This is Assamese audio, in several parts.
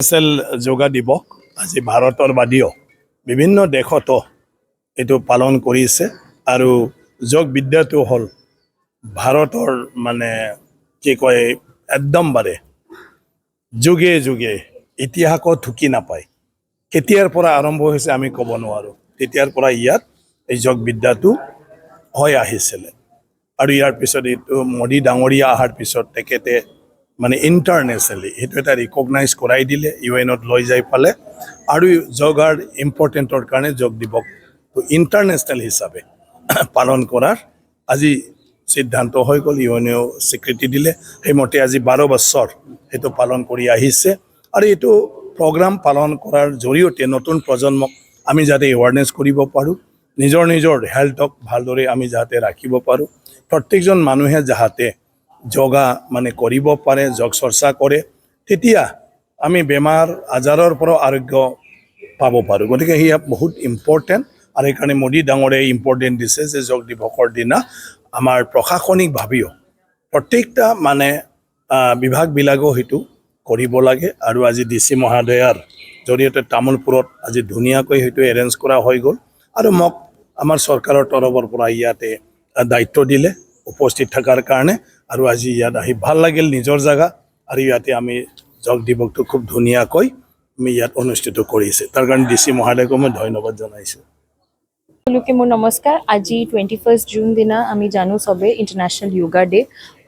ইউনিভাৰ্চেল যোগা দিৱস আজি ভাৰতৰ বাদেও বিভিন্ন দেশতো এইটো পালন কৰিছে আৰু যোগ বিদ্যাটো হ'ল ভাৰতৰ মানে কি কয় একদম যুগে যুগে ইতিহাসত ঢুকি নাপায় কেতিয়াৰ পৰা আৰম্ভ হৈছে আমি ক'ব নোৱাৰোঁ তেতিয়াৰ পৰা ইয়াত এই যোগ বিদ্যাটো হৈ আহিছিলে আৰু ইয়াৰ পিছত এইটো মোদী ডাঙৰীয়া অহাৰ পিছত তেখেতে মানে ইণ্টাৰনেশ্যনেলি সেইটো এটা ৰিকগনাইজ কৰাই দিলে ইউএনত লৈ যাই পালে আৰু যোগাৰ ইম্পৰ্টেণ্টৰ কাৰণে যোগ দিৱসটো ইণ্টাৰনেশ্যনেল হিচাপে পালন কৰাৰ আজি সিদ্ধান্ত হৈ গ'ল ইউএনেও স্বীকৃতি দিলে সেইমতে আজি 12 বছৰ সেইটো পালন কৰি আহিছে আৰু এইটো প্ৰগ্ৰাম পালন কৰাৰ জৰিয়তে নতুন প্ৰজন্মক আমি যাতে এৱাৰনেছ কৰিব পাৰোঁ নিজৰ হেল্থক ভালদৰে আমি যাতে ৰাখিব পাৰোঁ প্ৰত্যেকজন মানুহে যাতে যোগা মানে কৰিব পাৰে যোগ চৰ্চা কৰে তেতিয়া আমি বেমাৰ আজাৰৰ পৰা আৰোগ্য পাব পাৰোঁ গতিকে সেয়া বহুত ইম্পৰ্টেণ্ট আৰু সেইকাৰণে মোদী ডাঙৰে ইম্পৰ্টেণ্ট দিছে যে যোগ দিৱসৰ দিনা আমাৰ প্ৰশাসনিকভাৱেও প্ৰত্যেকটা মানে বিভাগবিলাকেও সেইটো কৰিব লাগে আৰু আজি ডিচি মহোদয়াৰ জৰিয়তে তামোলপুৰত আজি ধুনীয়াকৈ সেইটো এৰেঞ্জ কৰা হৈ গ'ল আৰু মোক আমাৰ চৰকাৰৰ তৰফৰ পৰা ইয়াতে দায়িত্ব দিলে উপস্থিত থকাৰ কাৰণে আৰু আজি ইয়াত আহি ভাল লাগিল নিজৰ জায়গা আৰু ইয়াতে আমি যোগ দিৱসটো খুব ধুনীয়াকৈ আমি ইয়াত অনুষ্ঠিত কৰিছে তাৰ কাৰণে ডিচি মহোদয়কো মই ধন্যবাদ জনাইছোঁ সকলোকে মোৰ নমস্কাৰ আজি 21 জুন দিনা আমি জানো সবে ইণ্টাৰনেশ্যনেল য়োগা ডে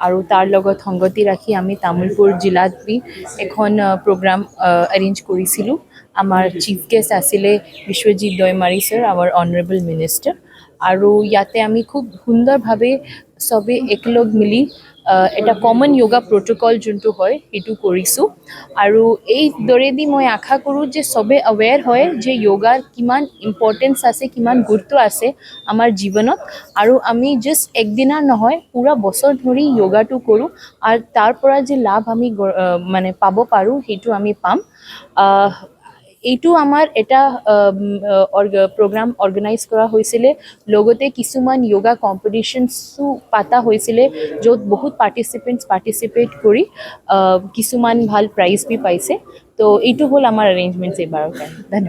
আৰু তাৰ লগত সংগতি ৰাখি আমি তামোলপুৰ জিলাত এখন প্ৰগ্ৰাম এৰেঞ্জ কৰিছিলোঁ আমাৰ চিফ গেষ্ট আছিলে বিশ্বজিৎ দৈমাৰী ছাৰ আমাৰ অনাৰেবল মিনিষ্টাৰ আৰু ইয়াতে আমি খুব সুন্দৰভাৱে সবে একেলগ মিলি এটা কমন য়োগা প্ৰট'কল যোনটো হয় সেইটো কৰিছোঁ আৰু এইদৰেদি মই আশা কৰোঁ যে সবে আৱেৰ হয় যে য়োগাৰ কিমান ইম্পৰ্টেঞ্চ আছে কিমান গুৰুত্ব আছে আমাৰ জীৱনত আৰু আমি জাষ্ট একদিনৰ নহয় পুৰা বছৰ ধৰি য়োগাটো কৰোঁ আৰু তাৰ পৰা যে লাভ আমি মানে পাব পাৰোঁ সেইটো আমি পাম এইটো আমাৰ এটা প্ৰগ্ৰাম অৰ্গেনাইজ কৰা হৈছিলে লগতে কিছুমান য়োগা কম্পিটিশ্যনছো পাতা হৈছিলে য'ত বহুত পাৰ্টিচিপেট কৰি কিছুমান ভাল প্ৰাইজ পাইছে তো এইটো হ'ল আমাৰ এৰেঞ্জমেণ্টছ এইবাৰৰ কাৰণে ধন্যবাদ